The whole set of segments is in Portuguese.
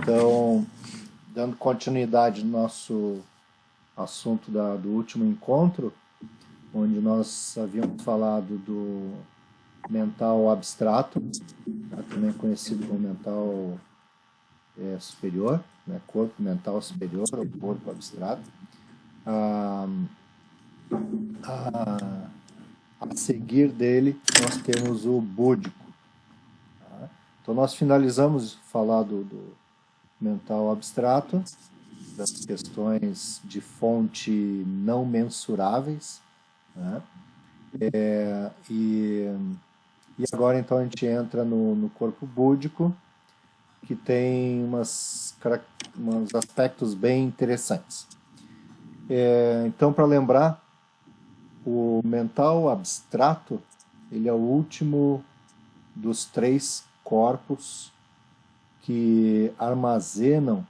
Então, dando continuidade no nosso assunto do último encontro, onde nós havíamos falado do mental abstrato, também conhecido como mental superior, né? Corpo mental superior ou corpo abstrato. A seguir dele, nós temos o búdico. Tá? Então, nós finalizamos de falar do mental abstrato, das questões de fonte não mensuráveis, né? E agora, então, a gente entra no corpo búdico, que tem uns aspectos bem interessantes. Então, para lembrar, o mental abstrato, ele é o último dos 3 corpos que armazenam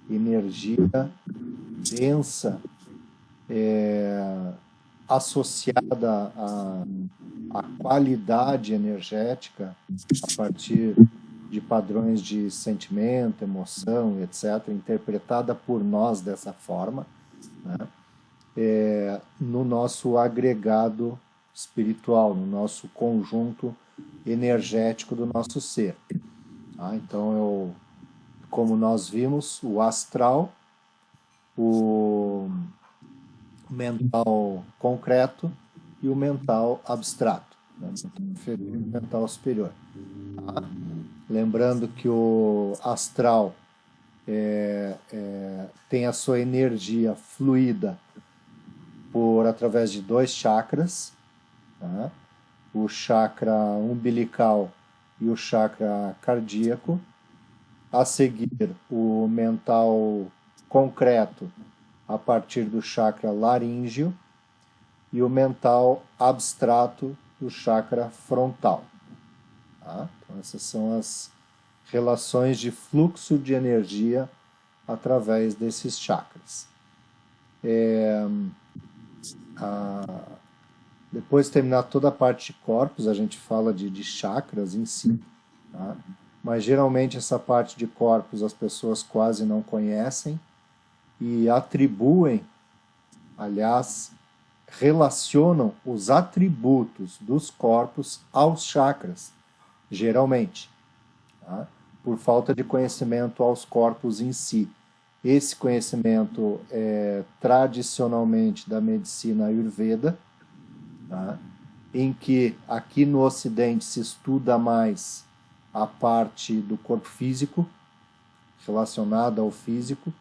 energia densa associada à qualidade energética a partir de padrões de sentimento, emoção, etc., interpretada por nós dessa forma, né? No nosso agregado espiritual, no nosso conjunto energético do nosso ser. Tá? Então, como nós vimos, o astral, o mental concreto e o mental abstrato, né? Mental superior. Tá? Lembrando que o astral tem a sua energia fluida através de 2 chakras, tá? O chakra umbilical e o chakra cardíaco. A seguir, o mental concreto a partir do chakra laríngeo e o mental abstrato do chakra frontal. Tá? Então, essas são as relações de fluxo de energia através desses chakras. Depois de terminar toda a parte de corpos, a gente fala de chakras em si. Tá? Mas geralmente essa parte de corpos as pessoas quase não conhecem e atribuem, aliás, relacionam os atributos dos corpos aos chakras, geralmente, tá? Por falta de conhecimento aos corpos em si. Esse conhecimento é tradicionalmente da medicina Ayurveda, tá? Em que aqui no Ocidente se estuda mais a parte do corpo físico, relacionada ao físico,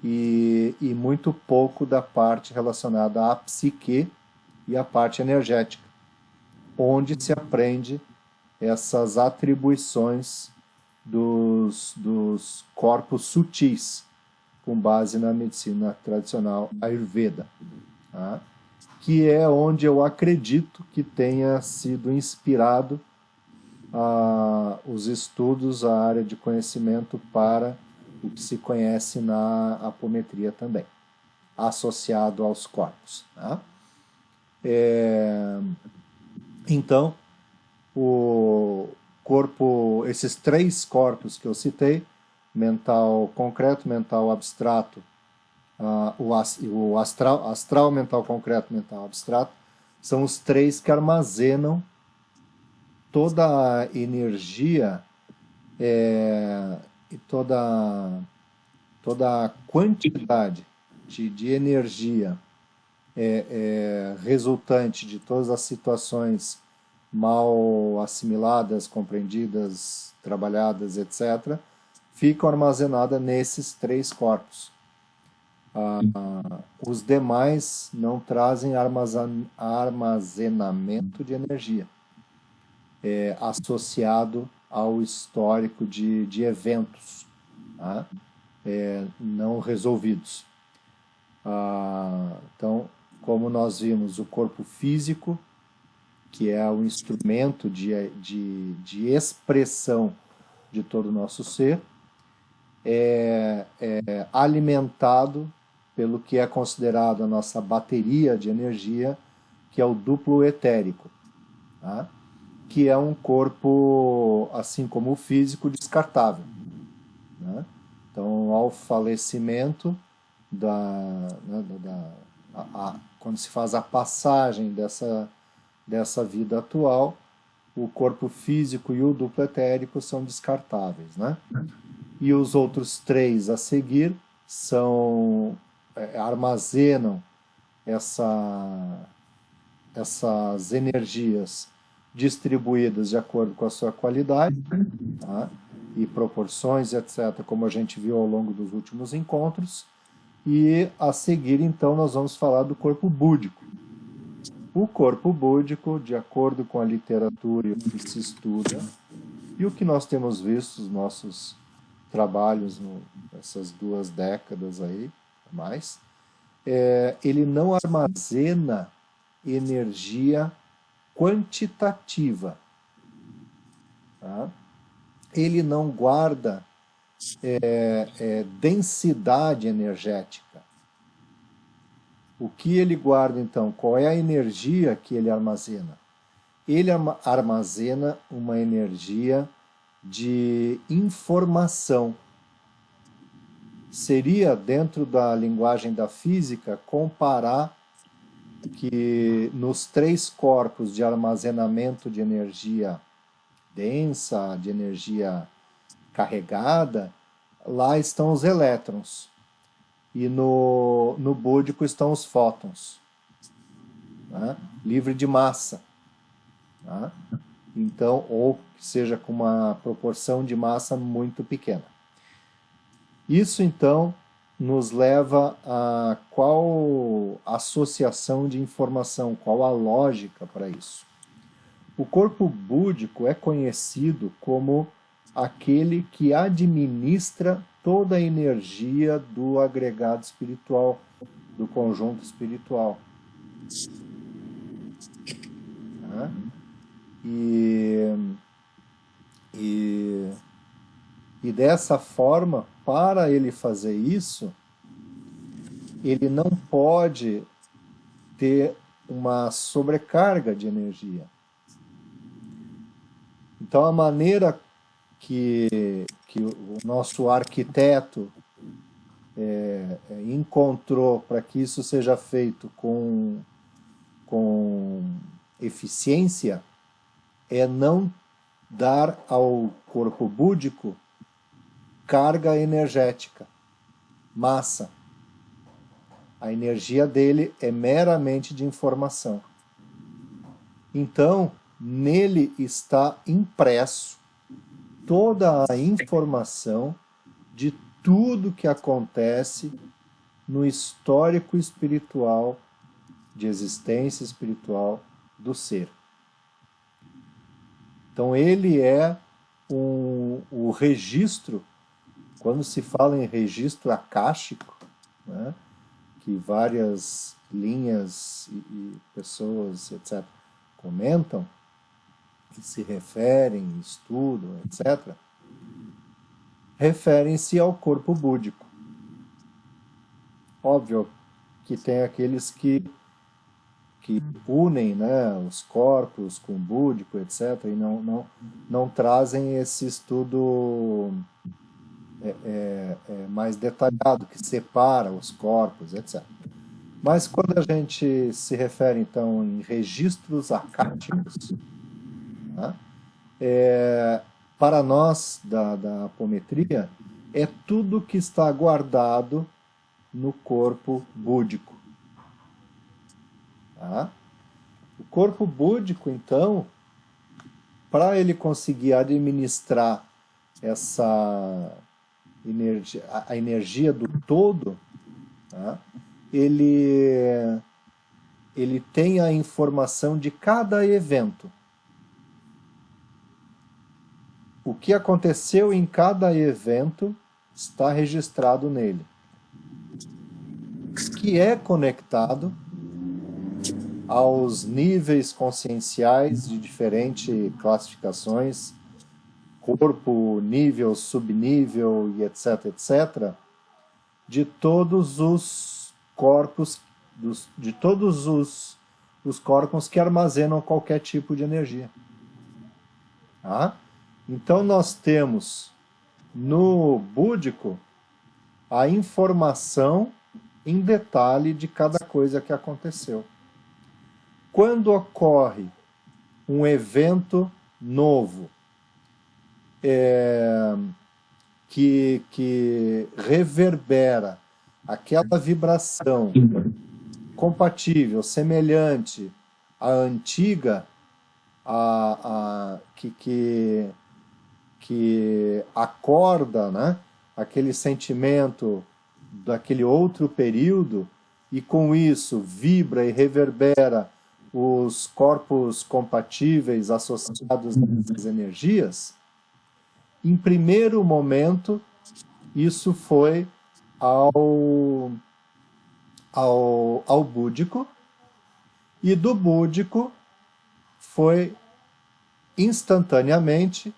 e muito pouco da parte relacionada à psique e à parte energética, onde se aprende essas atribuições dos corpos sutis, com base na medicina tradicional Ayurveda, tá? Que é onde eu acredito que tenha sido inspirado os estudos, a área de conhecimento para o que se conhece na apometria também, associado aos corpos. Tá? Então, o corpo, esses 3 corpos que eu citei, mental concreto, mental abstrato, o astral, mental concreto, mental abstrato, são os 3 que armazenam toda a energia e toda a quantidade de energia resultante de todas as situações mal assimiladas, compreendidas, trabalhadas, etc., ficam armazenadas nesses 3 corpos. Os demais não trazem armazenamento de energia associado ao histórico de eventos, tá? Não resolvidos. Então, como nós vimos, o corpo físico, que é o instrumento de expressão de todo o nosso ser, é alimentado pelo que é considerado a nossa bateria de energia, que é o duplo etérico, tá? Que é um corpo, assim como o físico, descartável, né? Então, ao falecimento, né, quando se faz a passagem dessa vida atual, o corpo físico e o duplo etérico são descartáveis, né? E os outros três a seguir armazenam essas energias distribuídas de acordo com a sua qualidade, tá? E proporções, etc., como a gente viu ao longo dos últimos encontros. E a seguir, então, nós vamos falar do corpo búdico. O corpo búdico, de acordo com a literatura e o que se estuda, e o que nós temos visto nos nossos trabalhos nessas 2 décadas aí, mais, ele não armazena energia quantitativa. Tá? Ele não guarda densidade energética. O que ele guarda, então? Qual é a energia que ele armazena? Ele armazena uma energia de informação. Seria, dentro da linguagem da física, comparar que nos 3 corpos de armazenamento de energia densa, de energia carregada, lá estão os elétrons. E no búdico estão os fótons, né? Livre de massa. Tá? Então, ou que seja com uma proporção de massa muito pequena. Isso, então, nos leva a qual associação de informação, qual a lógica para isso. O corpo búdico é conhecido como aquele que administra toda a energia do agregado espiritual, do conjunto espiritual. Tá? E dessa forma, para ele fazer isso, ele não pode ter uma sobrecarga de energia. Então, a maneira que o nosso arquiteto encontrou para que isso seja feito com eficiência é não dar ao corpo búdico carga energética, massa. A energia dele é meramente de informação. Então, nele está impresso toda a informação de tudo que acontece no histórico espiritual, de existência espiritual do ser. Então ele é o registro, quando se fala em registro acástico, né, que várias linhas e pessoas, etc., comentam, que se referem, estudam, etc., referem-se ao corpo búdico. Óbvio que tem aqueles que unem, né, os corpos com o búdico, etc., e não trazem esse estudo mais detalhado, que separa os corpos, etc. Mas quando a gente se refere, então, em registros acásticos, né, para nós, da apometria, é tudo que está guardado no corpo búdico. Tá? O corpo búdico, então, para ele conseguir administrar a energia do todo, tá? Ele tem a informação de cada evento. O que aconteceu em cada evento está registrado nele, que é conectado aos níveis conscienciais de diferentes classificações, corpo, nível, subnível e etc., etc., de todos os corpos, de todos os corpos que armazenam qualquer tipo de energia. Tá? Então nós temos no búdico a informação em detalhe de cada coisa que aconteceu. Quando ocorre um evento novo, que reverbera aquela vibração compatível, semelhante à antiga, que acorda, né, aquele sentimento daquele outro período, e com isso vibra e reverbera os corpos compatíveis associados a essas energias, em primeiro momento, isso foi ao búdico, e do búdico foi instantaneamente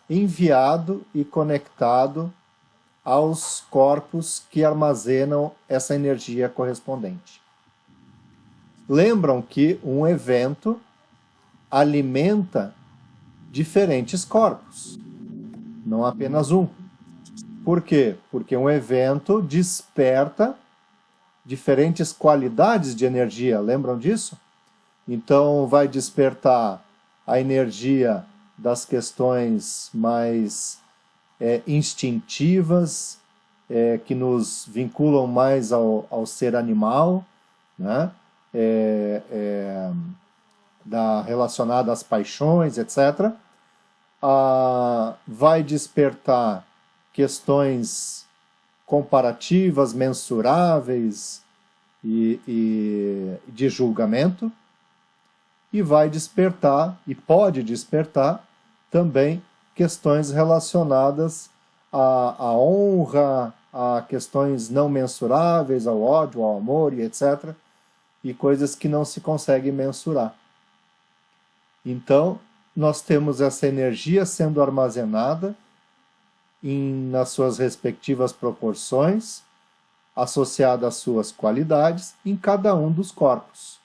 enviado e conectado aos corpos que armazenam essa energia correspondente. Lembram que um evento alimenta diferentes corpos, não apenas um. Por quê? Porque um evento desperta diferentes qualidades de energia, lembram disso? Então vai despertar a energia das questões mais instintivas, que nos vinculam mais ao ser animal, né? Relacionada às paixões, etc. Vai despertar questões comparativas, mensuráveis e de julgamento, e vai despertar, e pode despertar, também questões relacionadas à honra, a questões não mensuráveis, ao ódio, ao amor e etc., e coisas que não se conseguem mensurar. Então, nós temos essa energia sendo armazenada nas suas respectivas proporções, associada às suas qualidades, em cada um dos corpos.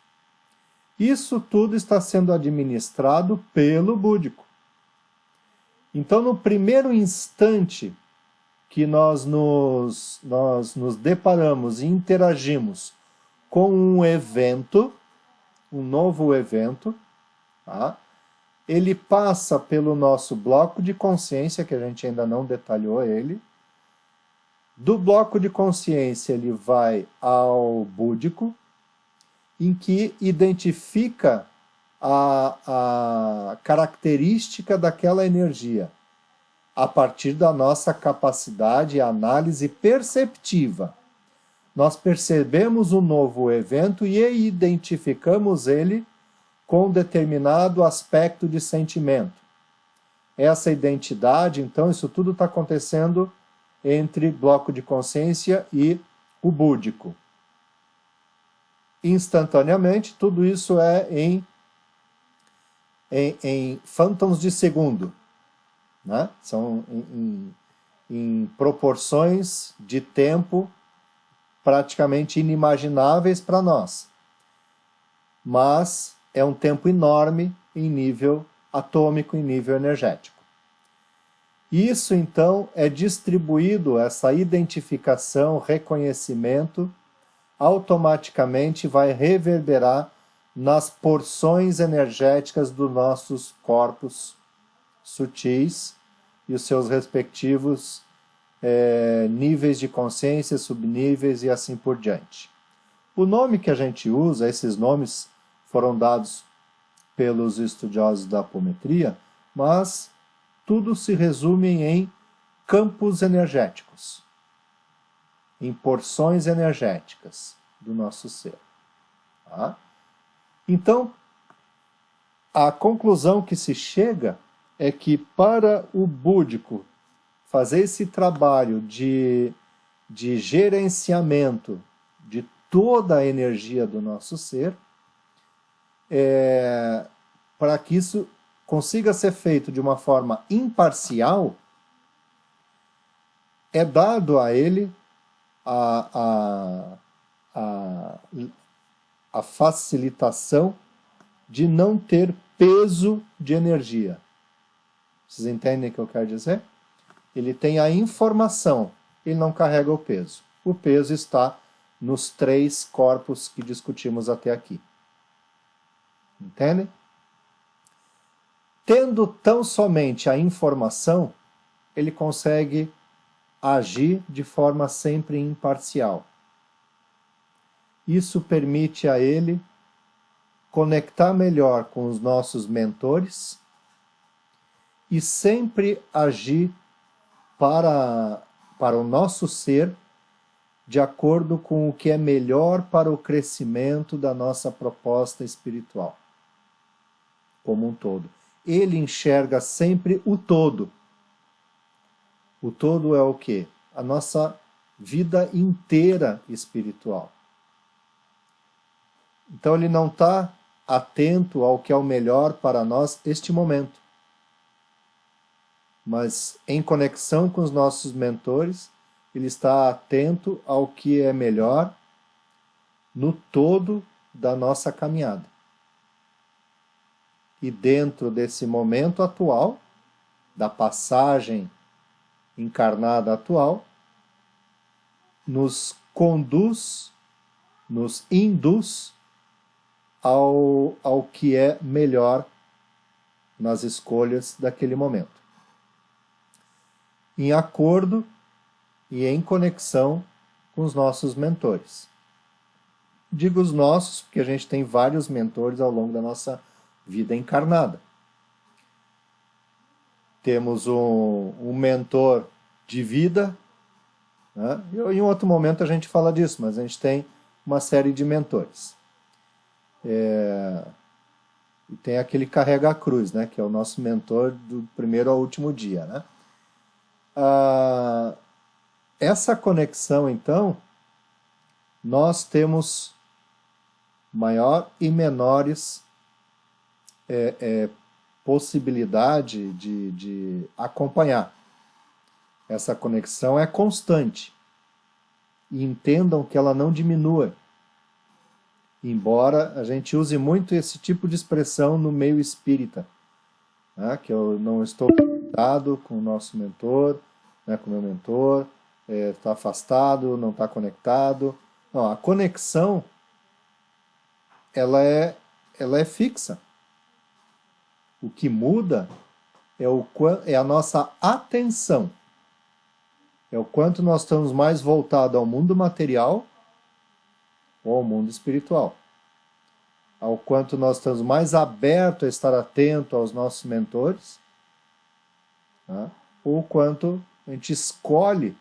Isso tudo está sendo administrado pelo búdico. Então, no primeiro instante que nós nos deparamos e interagimos com um evento, um novo evento, tá? Ele passa pelo nosso bloco de consciência, que a gente ainda não detalhou ele. Do bloco de consciência ele vai ao búdico, em que identifica a característica daquela energia, a partir da nossa capacidade de análise perceptiva. Nós percebemos um novo evento e identificamos ele com um determinado aspecto de sentimento. Essa identidade, então, isso tudo está acontecendo entre bloco de consciência e o búdico. Instantaneamente, tudo isso é em fântons de segundo, né? São em proporções de tempo praticamente inimagináveis para nós. Mas é um tempo enorme em nível atômico, em nível energético. Isso, então, é distribuído, essa identificação, reconhecimento, automaticamente vai reverberar nas porções energéticas dos nossos corpos sutis e os seus respectivos níveis de consciência, subníveis e assim por diante. O nome que a gente usa, esses nomes foram dados pelos estudiosos da apometria, mas tudo se resume em campos energéticos, em porções energéticas do nosso ser. Tá? Então, a conclusão que se chega é que para o búdico fazer esse trabalho de gerenciamento de toda a energia do nosso ser, para que isso consiga ser feito de uma forma imparcial, é dado a ele a facilitação de não ter peso de energia. Vocês entendem o que eu quero dizer? Ele tem a informação, ele não carrega o peso. O peso está nos 3 corpos que discutimos até aqui. Entende? Tendo tão somente a informação, ele consegue agir de forma sempre imparcial. Isso permite a ele conectar melhor com os nossos mentores e sempre agir para o nosso ser de acordo com o que é melhor para o crescimento da nossa proposta espiritual como um todo. Ele enxerga sempre o todo. O todo é o quê? A nossa vida inteira espiritual. Então ele não está atento ao que é o melhor para nós este momento. Mas em conexão com os nossos mentores, ele está atento ao que é melhor no todo da nossa caminhada. E dentro desse momento atual, da passagem encarnada atual, nos conduz, nos induz ao que é melhor nas escolhas daquele momento. Em acordo e em conexão com os nossos mentores. Digo os nossos, porque a gente tem vários mentores ao longo da nossa vida encarnada. Temos um mentor de vida, né? Em outro momento a gente fala disso, mas a gente tem uma série de mentores. E tem aquele carrega a cruz, né? Que é o nosso mentor do primeiro ao último dia, né? Essa conexão, então, nós temos maior e menores possibilidade de acompanhar. Essa conexão é constante. E entendam que ela não diminua. Embora a gente use muito esse tipo de expressão no meio espírita, né? Que eu não estou conectado com o nosso mentor, né, com o meu mentor, está afastado, não está conectado. Não, a conexão ela é fixa. O que muda é a nossa atenção. É o quanto nós estamos mais voltados ao mundo material ou ao mundo espiritual. Ao quanto nós estamos mais abertos a estar atento aos nossos mentores, né? Ou o quanto a gente escolhe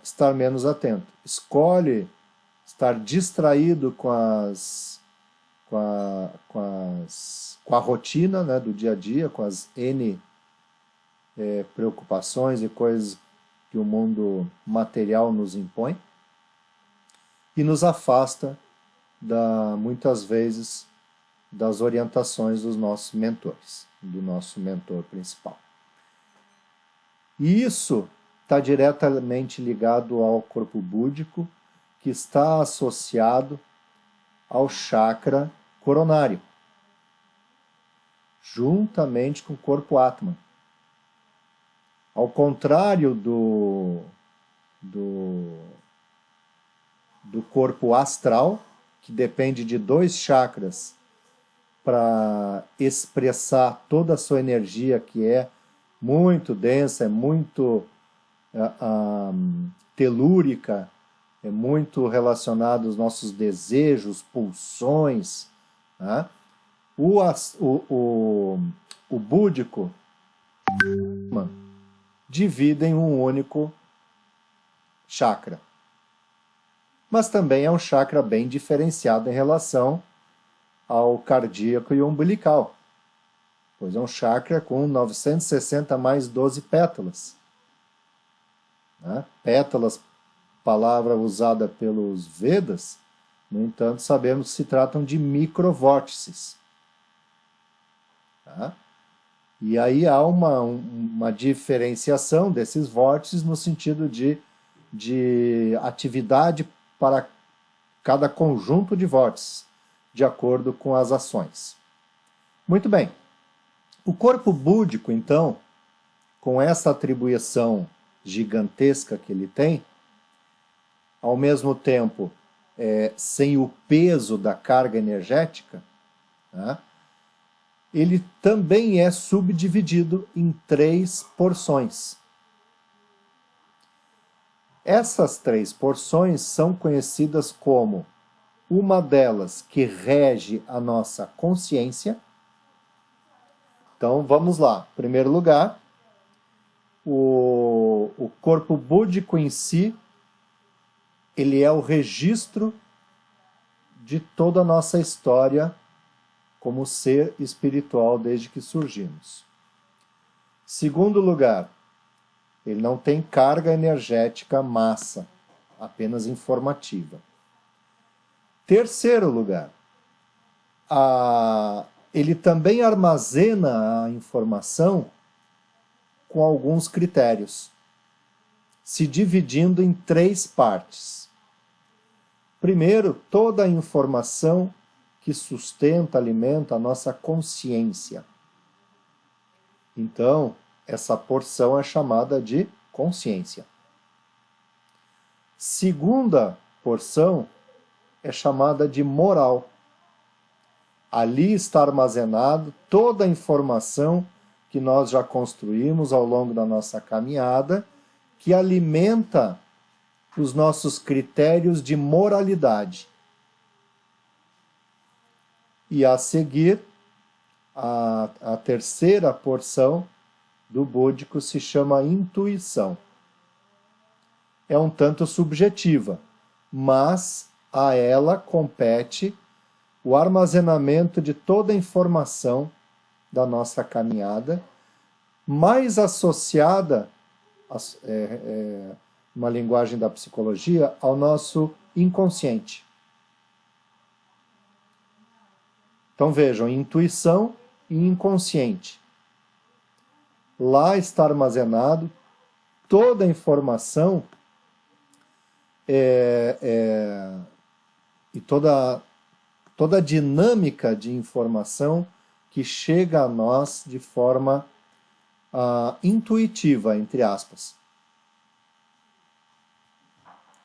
estar menos atento. Escolhe estar distraído com a rotina, né, do dia a dia, com as N preocupações e coisas que o mundo material nos impõe, e nos afasta, muitas vezes, das orientações dos nossos mentores, do nosso mentor principal. E isso está diretamente ligado ao corpo búdico, que está associado ao chakra coronário, juntamente com o corpo Atman. Ao contrário do corpo astral, que depende de 2 chakras para expressar toda a sua energia, que é muito densa, é muito telúrica, é muito relacionado aos nossos desejos, pulsões, né? O búdico divide em um único chakra. Mas também é um chakra bem diferenciado em relação ao cardíaco e umbilical, pois é um chakra com 960 mais 12 pétalas. Né? Pétalas, palavra usada pelos Vedas, no entanto, sabemos que se tratam de microvórtices. Tá? E aí há uma diferenciação desses vórtices no sentido de atividade para cada conjunto de vórtices, de acordo com as ações. Muito bem. O corpo búdico, então, com essa atribuição gigantesca que ele tem, ao mesmo tempo sem o peso da carga energética, né, ele também é subdividido em 3 porções. Essas 3 porções são conhecidas como uma delas que rege a nossa consciência. Então vamos lá. Em primeiro lugar, o corpo búdico em si, ele é o registro de toda a nossa história como ser espiritual desde que surgimos. Segundo lugar, ele não tem carga energética massa, apenas informativa. Terceiro lugar, ele também armazena a informação com alguns critérios, se dividindo em 3 partes. Primeiro, toda a informação que sustenta, alimenta a nossa consciência. Então, essa porção é chamada de consciência. Segunda porção é chamada de moral. Ali está armazenado toda a informação que nós já construímos ao longo da nossa caminhada, que alimenta os nossos critérios de moralidade. E a seguir, a terceira porção do búdico se chama intuição. É um tanto subjetiva, mas a ela compete o armazenamento de toda a informação da nossa caminhada, mais associada, uma linguagem da psicologia, ao nosso inconsciente. Então vejam, intuição e inconsciente. Lá está armazenado toda a informação e toda a dinâmica de informação que chega a nós de forma intuitiva, entre aspas.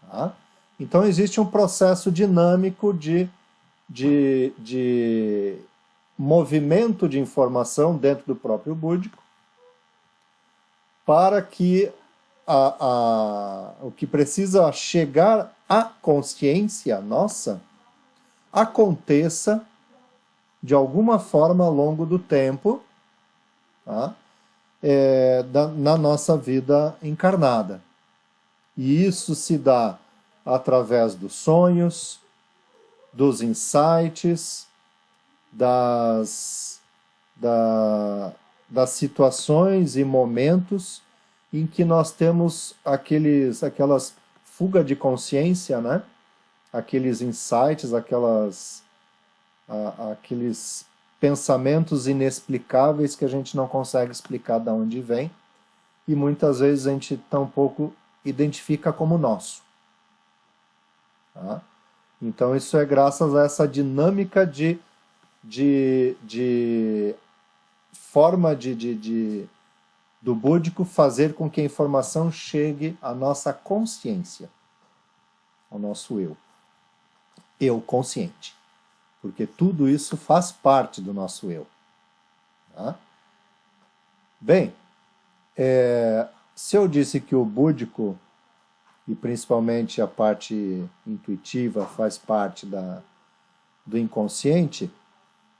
Tá? Então existe um processo dinâmico de movimento de informação dentro do próprio búdico, para que o que precisa chegar à consciência nossa aconteça de alguma forma ao longo do tempo, tá? Na nossa vida encarnada. E isso se dá através dos sonhos, dos insights, das situações e momentos em que nós temos aquelas fuga de consciência, né? Aqueles insights, aqueles pensamentos inexplicáveis que a gente não consegue explicar de onde vem e muitas vezes a gente tampouco identifica como nosso. Tá? Então isso é graças a essa dinâmica de forma do búdico fazer com que a informação chegue à nossa consciência, ao nosso eu consciente, porque tudo isso faz parte do nosso eu. Tá? Bem, se eu disse que o búdico, e principalmente a parte intuitiva, faz parte do inconsciente,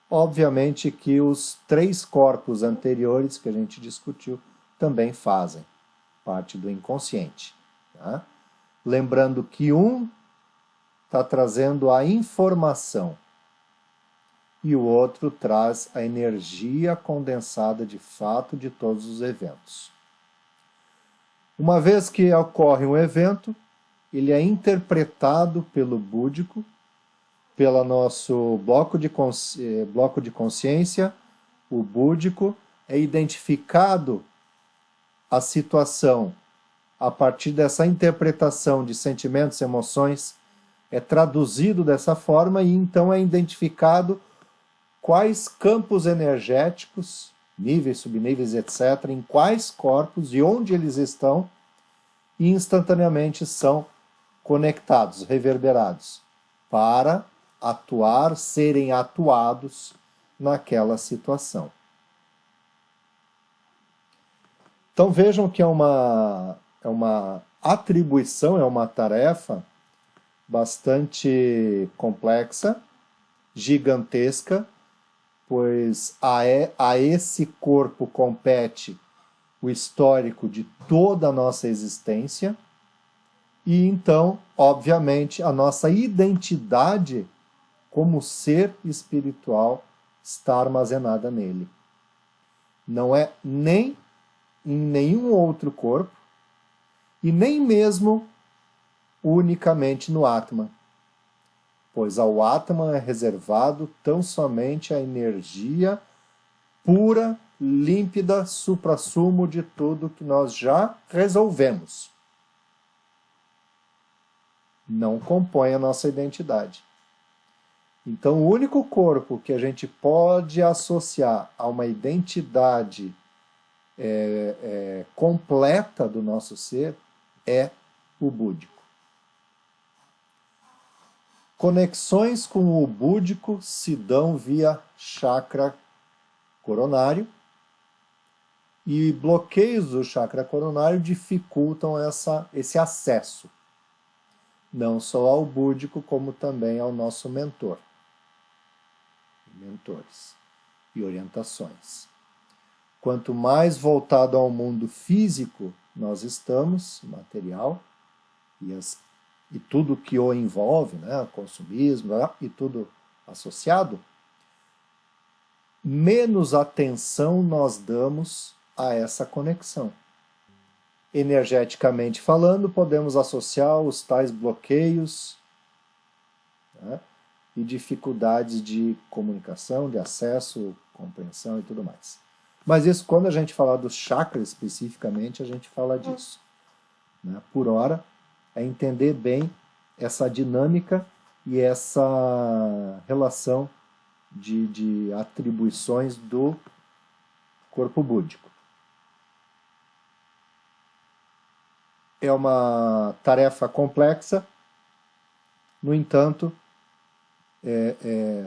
obviamente que os 3 corpos anteriores que a gente discutiu também fazem parte do inconsciente. Tá? Lembrando que um está trazendo a informação e o outro traz a energia condensada de fato de todos os eventos. Uma vez que ocorre um evento, ele é interpretado pelo búdico, pelo nosso bloco de consciência, o búdico, é identificado a situação a partir dessa interpretação de sentimentos, emoções, é traduzido dessa forma e então é identificado quais campos energéticos níveis, subníveis, etc., em quais corpos e onde eles estão, e instantaneamente são conectados, reverberados, para atuar, serem atuados naquela situação. Então vejam que é uma atribuição, é uma tarefa bastante complexa, gigantesca, pois a esse corpo compete o histórico de toda a nossa existência e então, obviamente, a nossa identidade como ser espiritual está armazenada nele. Não é nem em nenhum outro corpo e nem mesmo unicamente no Atman, pois ao Atman é reservado tão somente a energia pura, límpida, suprassumo de tudo que nós já resolvemos. Não compõe a nossa identidade. Então, o único corpo que a gente pode associar a uma identidade completa do nosso ser é o búdico. Conexões com o búdico se dão via chakra coronário e bloqueios do chakra coronário dificultam esse acesso, não só ao búdico, como também ao nosso mentor, mentores e orientações. Quanto mais voltado ao mundo físico nós estamos, material, e tudo que o envolve, né, consumismo e tudo associado, menos atenção nós damos a essa conexão. Energeticamente falando, podemos associar os tais bloqueios, né, e dificuldades de comunicação, de acesso, compreensão e tudo mais. Mas isso, quando a gente falar dos chakras especificamente, a gente fala disso. Né? Por hora, é entender bem essa dinâmica e essa relação de atribuições do corpo búdico. É uma tarefa complexa, no entanto,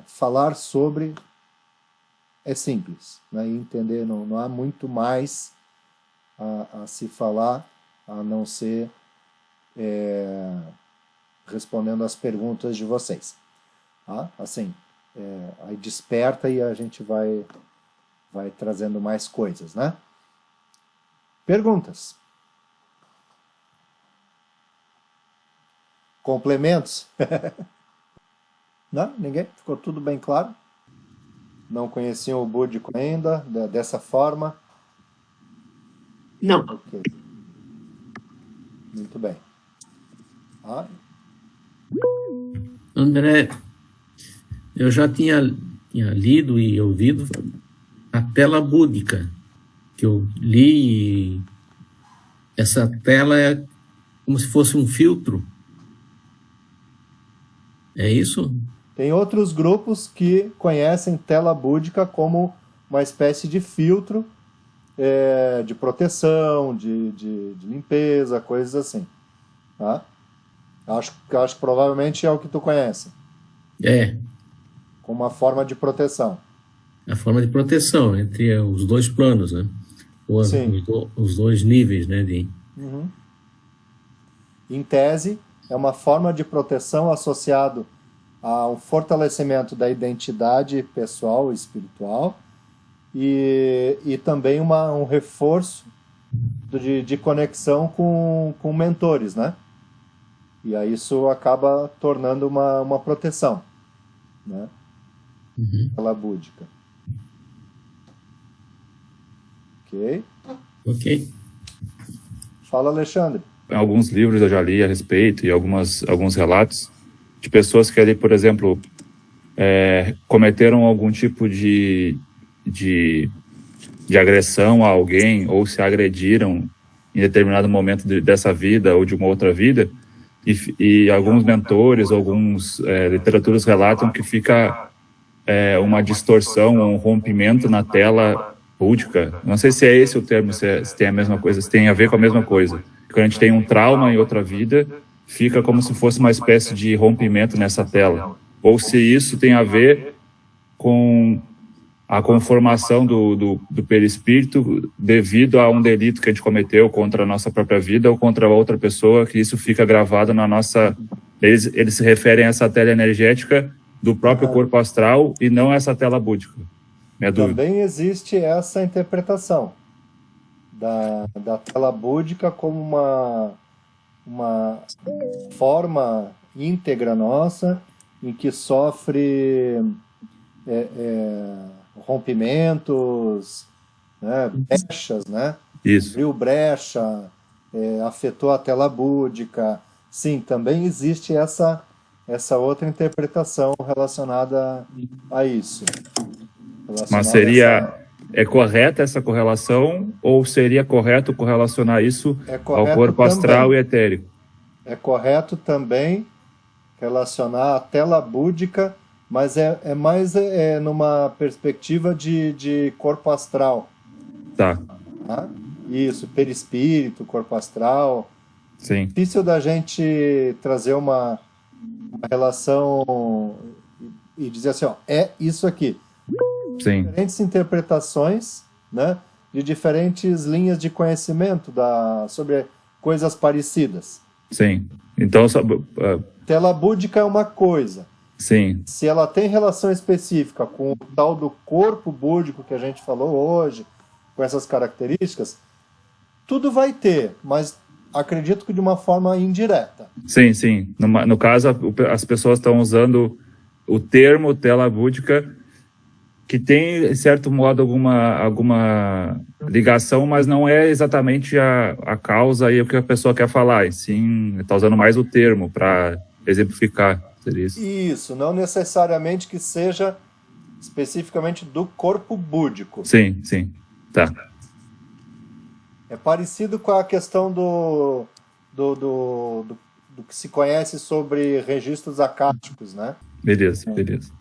falar sobre é simples, né? E entender, não há muito mais a se falar, a não ser respondendo as perguntas de vocês. Tá? Assim, aí desperta e a gente vai trazendo mais coisas, né? Perguntas? Complementos? Não? Ninguém? Ficou tudo bem claro? Não conheciam o búdico ainda, dessa forma? Não. Ok. Muito bem. Ah. André, eu já tinha lido e ouvido a tela búdica, que eu li, e essa tela é como se fosse um filtro. É isso? Tem outros grupos que conhecem tela búdica como uma espécie de filtro de proteção, de limpeza, coisas assim. Tá? Acho que provavelmente é o que tu conhece. É. Como uma forma de proteção. A forma de proteção entre os dois planos, né? Ou os dois níveis, né? Uhum. Em tese, é uma forma de proteção associado ao fortalecimento da identidade pessoal e espiritual e também um reforço de conexão com mentores, né? E aí isso acaba tornando uma proteção, né? Pela búdica. Ok? Ok. Fala, Alexandre. Alguns livros eu já li a respeito e alguns relatos de pessoas que ali, por exemplo, cometeram algum tipo de agressão a alguém ou se agrediram em determinado momento dessa vida ou de uma outra vida e alguns mentores, algumas literaturas relatam que fica uma distorção, um rompimento na tela búdica, não sei se é esse o termo, se tem a mesma coisa, se tem a ver com a mesma coisa. Quando a gente tem um trauma em outra vida, fica como se fosse uma espécie de rompimento nessa tela. Ou se isso tem a ver com a conformação do perispírito devido a um delito que a gente cometeu contra a nossa própria vida ou contra outra pessoa, que isso fica gravado na nossa... Eles se referem a essa tela energética do próprio corpo astral e não essa tela búdica. Minha dúvida. Também existe essa interpretação da tela búdica como uma forma íntegra nossa em que sofre rompimentos, né, brechas, né? Isso. Abriu brecha, afetou a tela búdica. Sim, também existe essa outra interpretação relacionada a isso. Mas seria... É correta essa correlação ou seria correto correlacionar isso ao corpo astral também. E etérico? É correto também relacionar a tela búdica, mas é mais numa perspectiva de corpo astral. Tá. Isso, perispírito, corpo astral. Sim. Difícil da gente trazer uma relação e dizer assim, ó, é isso aqui. Sim. Diferentes interpretações, né, de diferentes linhas de conhecimento sobre coisas parecidas. Sim. Então, tela búdica é uma coisa. Sim. Se ela tem relação específica com o tal do corpo búdico que a gente falou hoje, com essas características, tudo vai ter, mas acredito que de uma forma indireta. Sim, sim. No caso, as pessoas estão usando o termo tela búdica, que tem, de certo modo, alguma ligação, mas não é exatamente a causa e o que a pessoa quer falar, e sim, está usando mais o termo para exemplificar. Seria isso? Isso, não necessariamente que seja especificamente do corpo búdico. Sim, sim. Tá. É parecido com a questão do que se conhece sobre registros acásticos, né? Beleza, beleza.